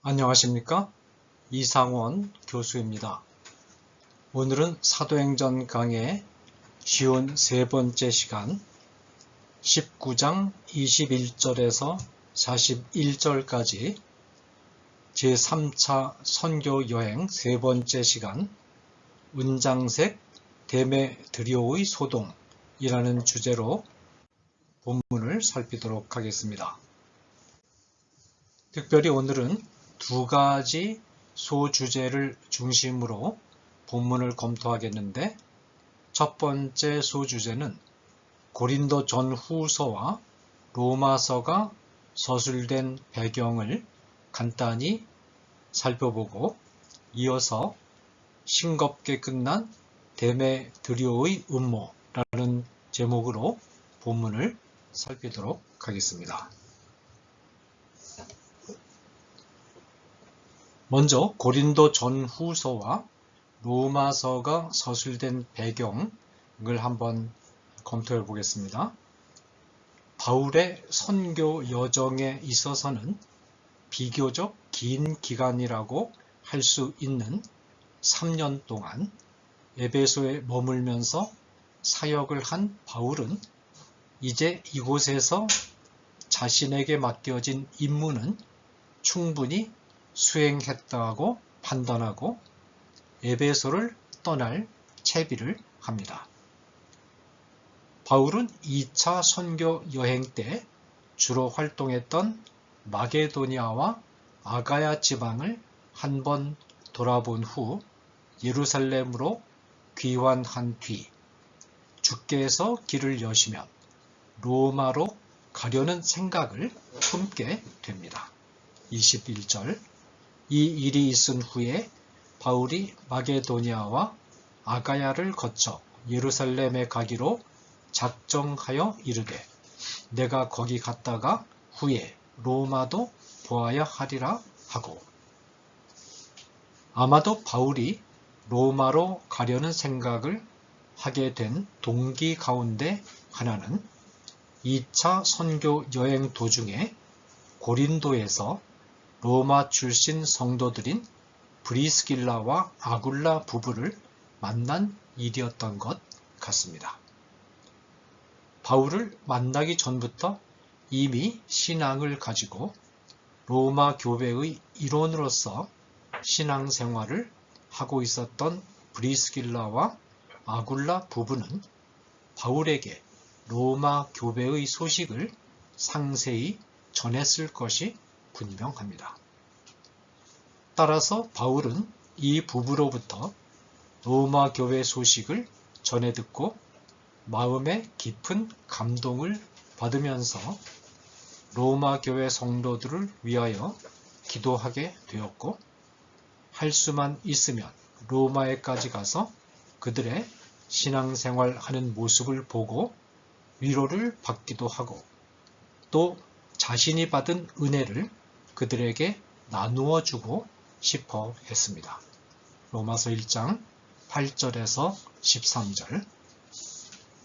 안녕하십니까? 이상원 교수입니다. 오늘은 사도행전 강의 쉬운 세 번째 시간 19장 21절에서 41절까지 제3차 선교 여행 세 번째 시간 은장색 데메드리오의 소동이라는 주제로 본문을 살피도록 하겠습니다. 특별히 오늘은 두 가지 소주제를 중심으로 본문을 검토하겠는데, 첫 번째 소주제는 고린도 전후서와 로마서가 서술된 배경을 간단히 살펴보고, 이어서 싱겁게 끝난 데메드리오의 음모라는 제목으로 본문을 살피도록 하겠습니다. 먼저 고린도 전후서와 로마서가 서술된 배경을 한번 검토해 보겠습니다. 바울의 선교 여정에 있어서는 비교적 긴 기간이라고 할 수 있는 3년 동안 에베소에 머물면서 사역을 한 바울은 이제 이곳에서 자신에게 맡겨진 임무는 충분히 수행했다고 판단하고 에베소를 떠날 채비를 합니다. 바울은 2차 선교 여행 때 주로 활동했던 마게도니아와 아가야 지방을 한번 돌아본 후 예루살렘으로 귀환한 뒤 주께서 길을 여시면 로마로 가려는 생각을 품게 됩니다. 21절 이 일이 있은 후에 바울이 마게도니아와 아가야를 거쳐 예루살렘에 가기로 작정하여 이르되 내가 거기 갔다가 후에 로마도 보아야 하리라 하고, 아마도 바울이 로마로 가려는 생각을 하게 된 동기 가운데 하나는 2차 선교 여행 도중에 고린도에서 로마 출신 성도들인 브리스길라와 아굴라 부부를 만난 일이었던 것 같습니다. 바울을 만나기 전부터 이미 신앙을 가지고 로마 교회의 일원으로서 신앙생활을 하고 있었던 브리스길라와 아굴라 부부는 바울에게 로마 교회의 소식을 상세히 전했을 것이 분명합니다. 따라서 바울은 이 부부로부터 로마 교회 소식을 전해 듣고 마음에 깊은 감동을 받으면서 로마 교회 성도들을 위하여 기도하게 되었고, 할 수만 있으면 로마에까지 가서 그들의 신앙생활하는 모습을 보고 위로를 받기도 하고, 또 자신이 받은 은혜를 그들에게 나누어 주고 싶어 했습니다. 로마서 1장 8절에서 13절.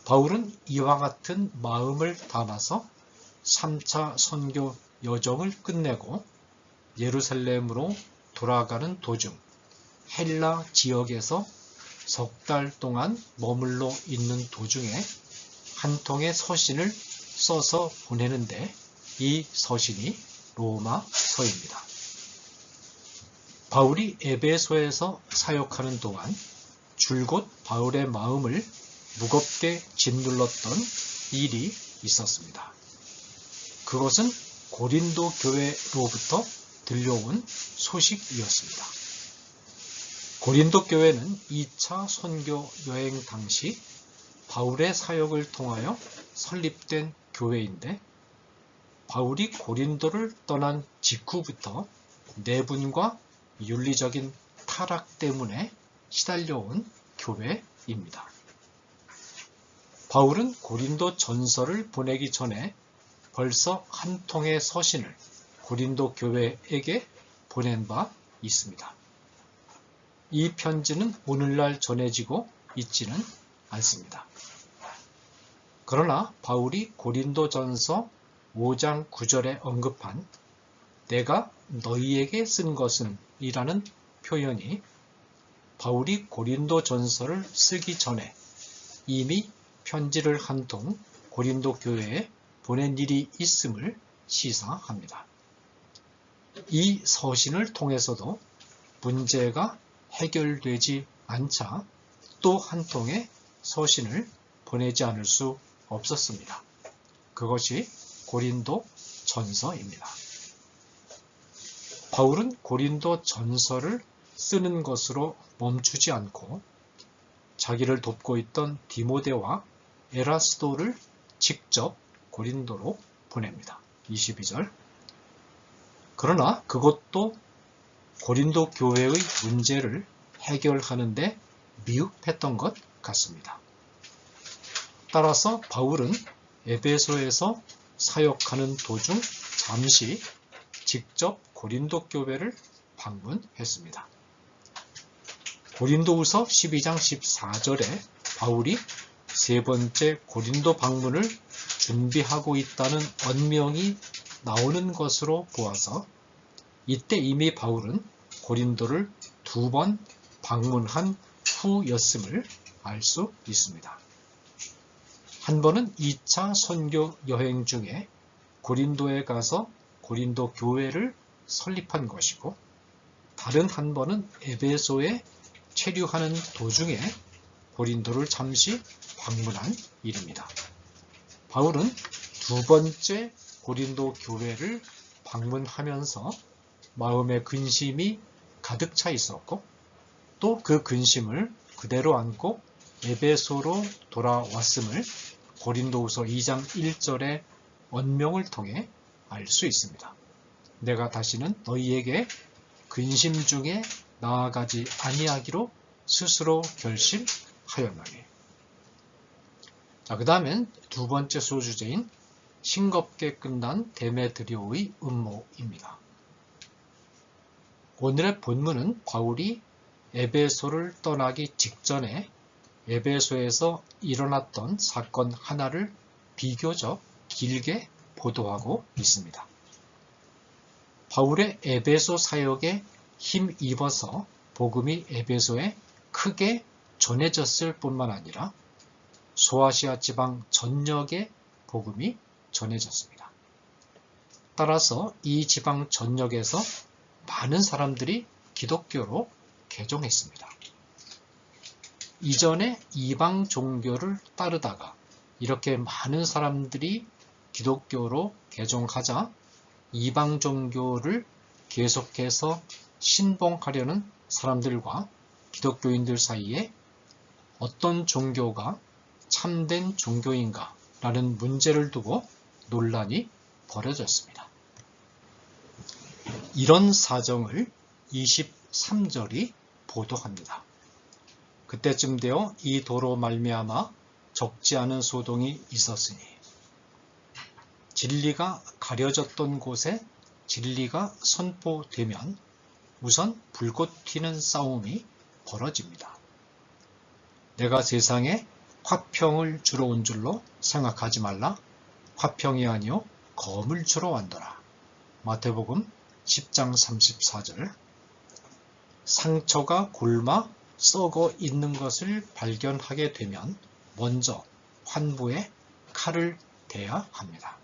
바울은 이와 같은 마음을 담아서 3차 선교 여정을 끝내고 예루살렘으로 돌아가는 도중 헬라 지역에서 석 달 동안 머물러 있는 도중에 한 통의 서신을 써서 보내는데, 이 서신이 로마서입니다. 바울이 에베소에서 사역하는 동안 줄곧 바울의 마음을 무겁게 짓눌렀던 일이 있었습니다. 그것은 고린도 교회로부터 들려온 소식이었습니다. 고린도 교회는 2차 선교 여행 당시 바울의 사역을 통하여 설립된 교회인데, 바울이 고린도를 떠난 직후부터 내분과 윤리적인 타락 때문에 시달려온 교회입니다. 바울은 고린도 전서를 보내기 전에 벌써 한 통의 서신을 고린도 교회에게 보낸 바 있습니다. 이 편지는 오늘날 전해지고 있지는 않습니다. 그러나 바울이 고린도 전서 5장 9절에 언급한 내가 너희에게 쓴 것은 이라는 표현이 바울이 고린도 전서를 쓰기 전에 이미 편지를 한 통 고린도 교회에 보낸 일이 있음을 시사합니다. 이 서신을 통해서도 문제가 해결되지 않자 또 한 통의 서신을 보내지 않을 수 없었습니다. 그것이 고린도 전서입니다. 바울은 고린도 전서를 쓰는 것으로 멈추지 않고 자기를 돕고 있던 디모데와 에라스도를 직접 고린도로 보냅니다. 22절. 그러나 그것도 고린도 교회의 문제를 해결하는 데 미흡했던 것 같습니다. 따라서 바울은 에베소에서 사역하는 도중 잠시 직접 고린도 교회를 방문했습니다. 고린도후서 12장 14절에 바울이 세 번째 고린도 방문을 준비하고 있다는 언명이 나오는 것으로 보아서 이때 이미 바울은 고린도를 2번 방문한 후였음을 알 수 있습니다. 한 번은 2차 선교 여행 중에 고린도에 가서 고린도 교회를 설립한 것이고 다른 한 번은 에베소에 체류하는 도중에 고린도를 잠시 방문한 일입니다. 바울은 2번째 고린도 교회를 방문하면서 마음의 근심이 가득 차 있었고 또 그 근심을 그대로 안고 에베소로 돌아왔음을 고린도후서 2장 1절의 언명을 통해 알 수 있습니다. 내가 다시는 너희에게 근심 중에 나아가지 아니하기로 스스로 결심하였노니. 자, 그 다음엔 두 번째 소주제인 싱겁게 끝난 데메드리오의 음모입니다. 오늘의 본문은 바울이 에베소를 떠나기 직전에 에베소에서 일어났던 사건 하나를 비교적 길게 보도하고 있습니다. 바울의 에베소 사역에 힘입어서 복음이 에베소에 크게 전해졌을 뿐만 아니라 소아시아 지방 전역에 복음이 전해졌습니다. 따라서 이 지방 전역에서 많은 사람들이 기독교로 개종했습니다. 이전에 이방 종교를 따르다가 이렇게 많은 사람들이 기독교로 개종하자 이방 종교를 계속해서 신봉하려는 사람들과 기독교인들 사이에 어떤 종교가 참된 종교인가 라는 문제를 두고 논란이 벌어졌습니다. 이런 사정을 23절이 보도합니다. 그때쯤 되어 이 도로 말미암아 적지 않은 소동이 있었으니 진리가 가려졌던 곳에 진리가 선포되면 우선 불꽃 튀는 싸움이 벌어집니다. 내가 세상에 화평을 주러 온 줄로 생각하지 말라. 화평이 아니요 검을 주러 왔더라. 마태복음 10장 34절. 상처가 곪아 썩어 있는 것을 발견하게 되면 먼저 환부에 칼을 대야 합니다.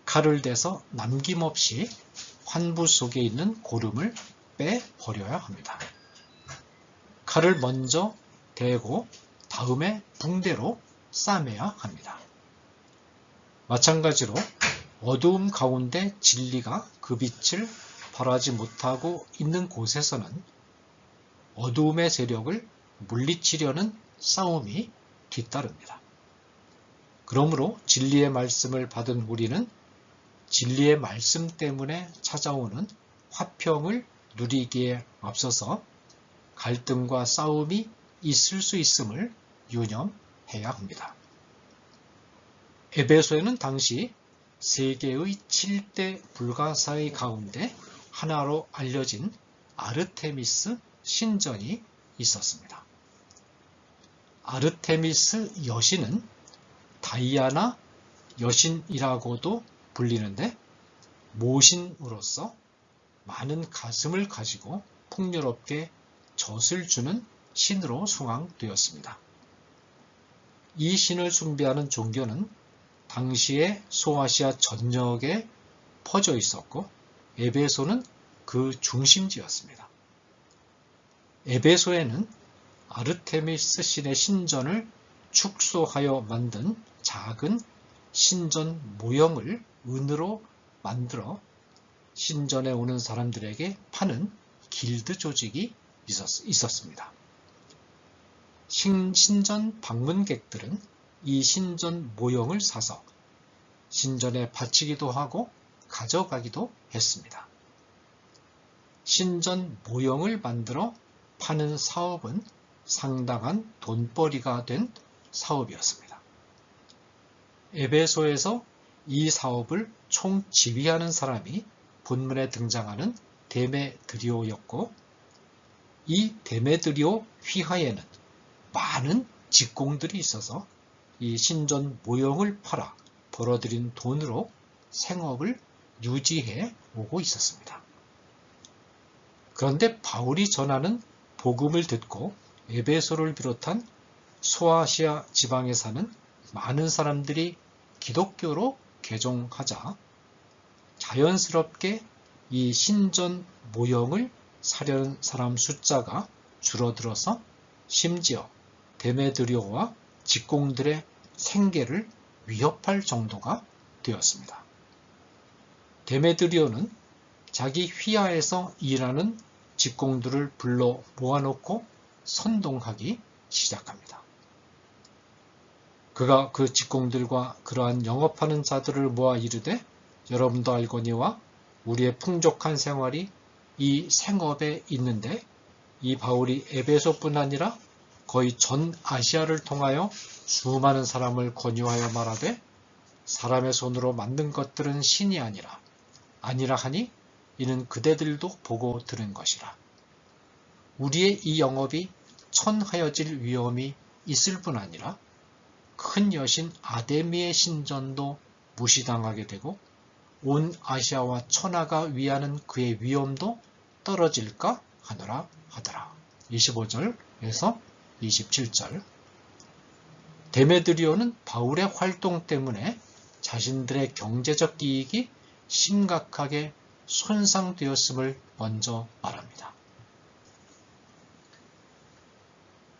칼을 대서 남김없이 환부 속에 있는 고름을 빼버려야 합니다. 칼을 먼저 대고 다음에 붕대로 싸매야 합니다. 마찬가지로 어두움 가운데 진리가 그 빛을 발하지 못하고 있는 곳에서는 어두움의 세력을 물리치려는 싸움이 뒤따릅니다. 그러므로 진리의 말씀을 받은 우리는 진리의 말씀 때문에 찾아오는 화평을 누리기에 앞서서 갈등과 싸움이 있을 수 있음을 유념해야 합니다. 에베소에는 당시 세계의 7대 불가사의 가운데 하나로 알려진 아르테미스 신전이 있었습니다. 아르테미스 여신은 다이아나 여신이라고도 불리는데 모신으로서 많은 가슴을 가지고 풍요롭게 젖을 주는 신으로 숭앙되었습니다. 이 신을 숭배하는 종교는 당시에 소아시아 전역에 퍼져 있었고 에베소는 그 중심지였습니다. 에베소에는 아르테미스 신의 신전을 축소하여 만든 작은 신전 모형을 은으로 만들어 신전에 오는 사람들에게 파는 길드 조직이 있었습니다. 신전 방문객들은 이 신전 모형을 사서 신전에 바치기도 하고 가져가기도 했습니다. 신전 모형을 만들어 파는 사업은 상당한 돈벌이가 된 사업이었습니다. 에베소에서 이 사업을 총지휘하는 사람이 본문에 등장하는 데메드리오였고, 이 데메드리오 휘하에는 많은 직공들이 있어서 이 신전 모형을 팔아 벌어들인 돈으로 생업을 유지해 오고 있었습니다. 그런데 바울이 전하는 복음을 듣고 에베소를 비롯한 소아시아 지방에 사는 많은 사람들이 기독교로 개종하자 자연스럽게 이 신전 모형을 사려는 사람 숫자가 줄어들어서 심지어 데메드리오와 직공들의 생계를 위협할 정도가 되었습니다. 데메드리오는 자기 휘하에서 일하는 직공들을 불러 모아놓고 선동하기 시작합니다. 그가 그 직공들과 그러한 영업하는 자들을 모아 이르되, 여러분도 알거니와 우리의 풍족한 생활이 이 생업에 있는데, 이 바울이 에베소뿐 아니라 거의 전 아시아를 통하여 수많은 사람을 권유하여 말하되, 사람의 손으로 만든 것들은 신이 아니라 하니 이는 그대들도 보고 들은 것이라. 우리의 이 영업이 천하여질 위험이 있을 뿐 아니라 큰 여신 아데미의 신전도 무시당하게 되고 온 아시아와 천하가 위하는 그의 위엄도 떨어질까 하노라 하더라. 25절에서 27절. 데메드리오는 바울의 활동 때문에 자신들의 경제적 이익이 심각하게 손상되었음을 먼저 말합니다.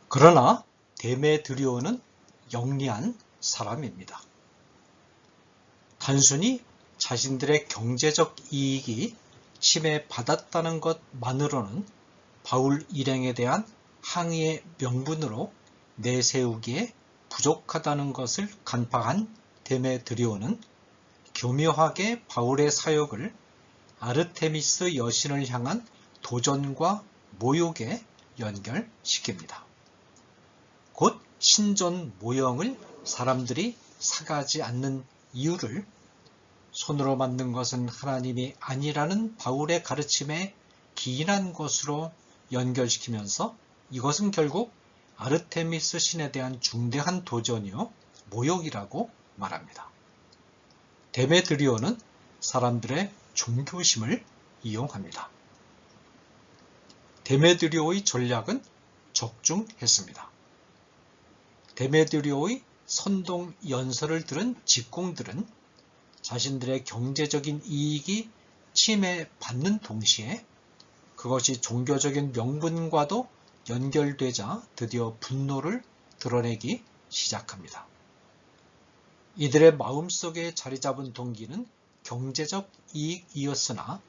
그러나 데메드리오는 영리한 사람입니다. 단순히 자신들의 경제적 이익이 침해받았다는 것만으로는 바울 일행에 대한 항의의 명분으로 내세우기에 부족하다는 것을 간파한 데메드리오는 교묘하게 바울의 사역을 아르테미스 여신을 향한 도전과 모욕에 연결시킵니다. 곧 신전 모형을 사람들이 사가지 않는 이유를 손으로 만든 것은 하나님이 아니라는 바울의 가르침에 기인한 것으로 연결시키면서 이것은 결국 아르테미스 신에 대한 중대한 도전이요 모욕이라고 말합니다. 데메드리오는 사람들의 종교심을 이용합니다. 데메드리오의 전략은 적중했습니다. 데메드리오의 선동 연설을 들은 직공들은 자신들의 경제적인 이익이 침해받는 동시에 그것이 종교적인 명분과도 연결되자 드디어 분노를 드러내기 시작합니다. 이들의 마음속에 자리 잡은 동기는 경제적 이익이었으나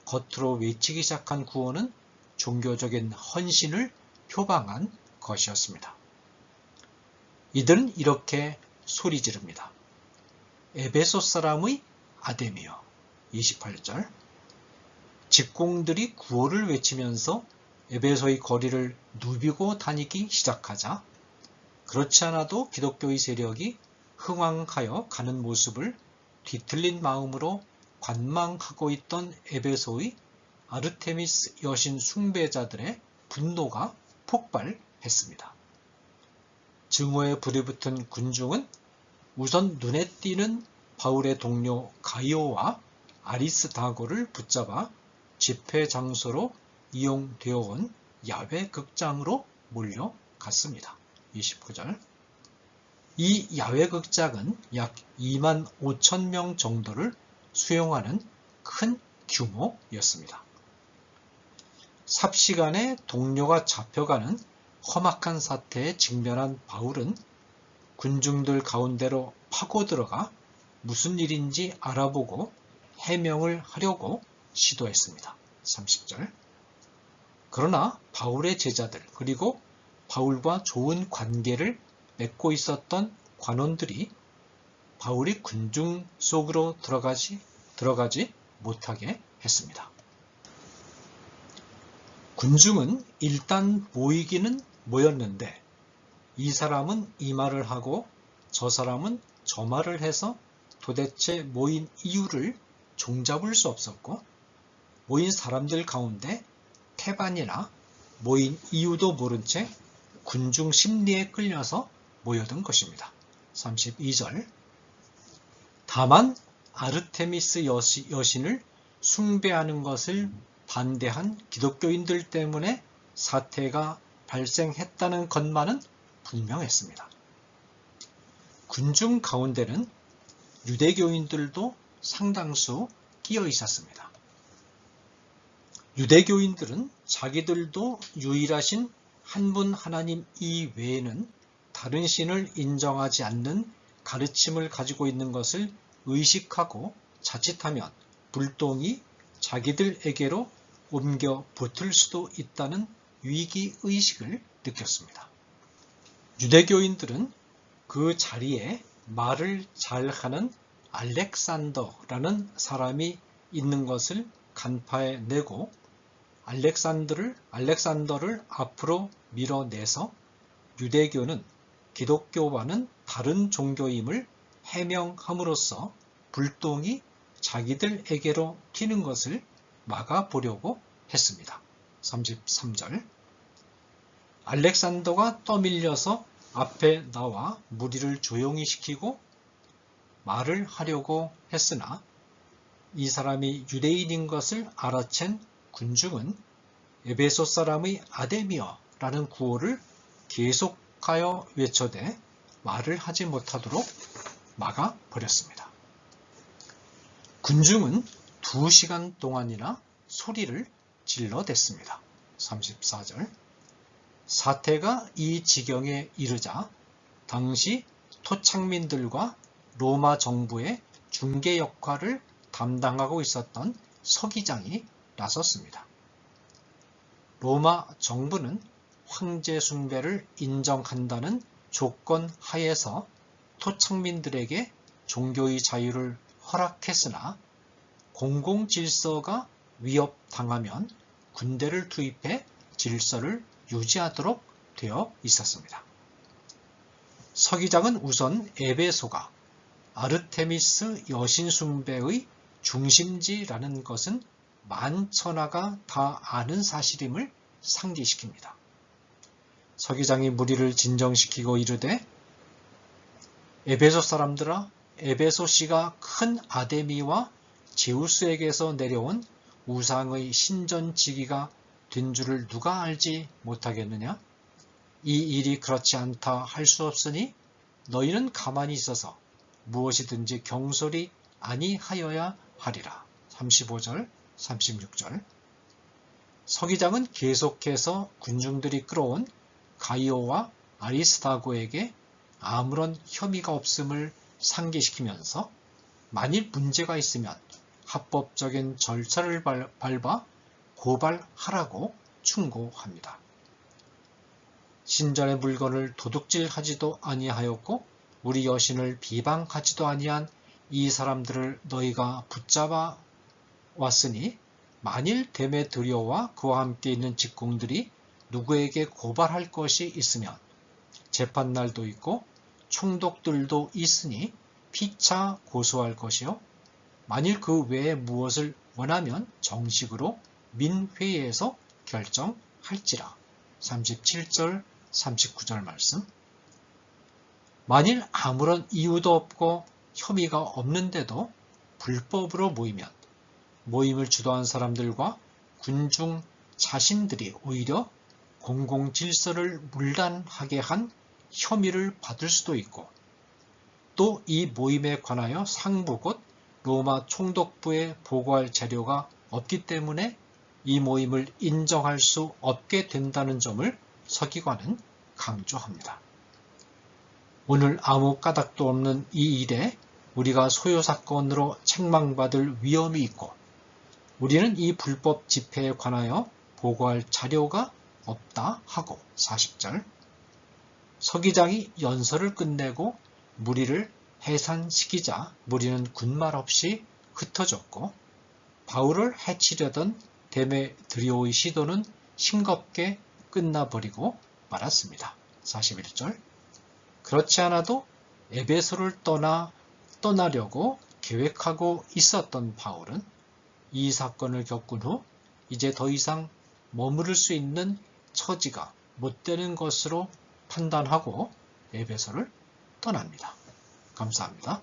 겉으로 외치기 시작한 구호는 종교적인 헌신을 표방한 것이었습니다. 이들은 이렇게 소리 지릅니다. 에베소 사람의 아데미여. 28절. 직공들이 구호를 외치면서 에베소의 거리를 누비고 다니기 시작하자 그렇지 않아도 기독교의 세력이 흥왕하여 가는 모습을 뒤틀린 마음으로 관망하고 있던 에베소의 아르테미스 여신 숭배자들의 분노가 폭발했습니다. 증오에 불이 붙은 군중은 우선 눈에 띄는 바울의 동료 가이오와 아리스다고를 붙잡아 집회 장소로 이용되어 온 야외 극장으로 몰려갔습니다. 29절. 이 야외 극장은 약 2만 5천 명 정도를 수용하는 큰 규모였습니다. 삽시간에 동료가 잡혀가는 험악한 사태에 직면한 바울은 군중들 가운데로 파고 들어가 무슨 일인지 알아보고 해명을 하려고 시도했습니다. 30절. 그러나 바울의 제자들 그리고 바울과 좋은 관계를 맺고 있었던 관원들이 바울이 군중 속으로 들어가지 못하게 했습니다. 군중은 일단 모이기는 모였는데 이 사람은 이 말을 하고 저 사람은 저 말을 해서 도대체 모인 이유를 종잡을 수 없었고 모인 사람들 가운데 태반이나 모인 이유도 모른 채 군중 심리에 끌려서 모여든 것입니다. 32절. 다만 아르테미스 여신을 숭배하는 것을 반대한 기독교인들 때문에 사태가 발생했다는 것만은 분명했습니다. 군중 가운데는 유대교인들도 상당수 끼어 있었습니다. 유대교인들은 자기들도 유일하신 한 분 하나님 이외에는 다른 신을 인정하지 않는 가르침을 가지고 있는 것을 의식하고 자칫하면 불똥이 자기들에게로 옮겨 붙을 수도 있다는 위기의식을 느꼈습니다. 유대교인들은 그 자리에 말을 잘하는 알렉산더라는 사람이 있는 것을 간파해내고 알렉산더를 앞으로 밀어내서 유대교는 기독교와는 다른 종교임을 해명함으로써 불똥이 자기들에게로 튀는 것을 막아보려고 했습니다. 33절. 알렉산더가 떠밀려서 앞에 나와 무리를 조용히 시키고 말을 하려고 했으나 이 사람이 유대인인 것을 알아챈 군중은 에베소 사람의 아데미어라는 구호를 계속하여 외쳐대 말을 하지 못하도록 막아버렸습니다. 군중은 2시간 동안이나 소리를 질러댔습니다. 34절. 사태가 이 지경에 이르자 당시 토착민들과 로마 정부의 중개 역할을 담당하고 있었던 서기장이 나섰습니다. 로마 정부는 황제 숭배를 인정한다는 조건 하에서 토착민들에게 종교의 자유를 허락했으나 공공질서가 위협당하면 군대를 투입해 질서를 유지하도록 되어 있었습니다. 서기장은 우선 에베소가 아르테미스 여신 숭배의 중심지라는 것은 만천하가 다 아는 사실임을 상기시킵니다. 서기장이 무리를 진정시키고 이르되 에베소 사람들아, 에베소시가 큰 아데미와 제우스에게서 내려온 우상의 신전지기가 된 줄을 누가 알지 못하겠느냐? 이 일이 그렇지 않다 할 수 없으니 너희는 가만히 있어서 무엇이든지 경솔히 아니하여야 하리라. 35절, 36절. 서기장은 계속해서 군중들이 끌어온 가이오와 아리스다고에게 아무런 혐의가 없음을 상기시키면서 만일 문제가 있으면 합법적인 절차를 밟아 고발하라고 충고합니다. 신전의 물건을 도둑질하지도 아니하였고 우리 여신을 비방하지도 아니한 이 사람들을 너희가 붙잡아 왔으니 만일 데메드리오와 그와 함께 있는 직공들이 누구에게 고발할 것이 있으면 재판날도 있고 총독들도 있으니 피차 고소할 것이요 만일 그 외에 무엇을 원하면 정식으로 민회에서 결정할지라. 37절 39절 말씀. 만일 아무런 이유도 없고 혐의가 없는데도 불법으로 모이면 모임을 주도한 사람들과 군중 자신들이 오히려 공공질서를 문란하게 한 혐의를 받을 수도 있고, 또 이 모임에 관하여 상부 곧 로마 총독부에 보고할 자료가 없기 때문에 이 모임을 인정할 수 없게 된다는 점을 서기관은 강조합니다. 오늘 아무 까닭도 없는 이 일에 우리가 소요사건으로 책망받을 위험이 있고, 우리는 이 불법 집회에 관하여 보고할 자료가 없다 하고 40절 서기장이 연설을 끝내고 무리를 해산시키자 무리는 군말 없이 흩어졌고, 바울을 해치려던 데메드리오의 시도는 싱겁게 끝나버리고 말았습니다. 41절 그렇지 않아도 에베소를 떠나려고 계획하고 있었던 바울은 이 사건을 겪은 후 이제 더 이상 머무를 수 있는 처지가 못 되는 것으로 판단하고 에베소를 떠납니다. 감사합니다.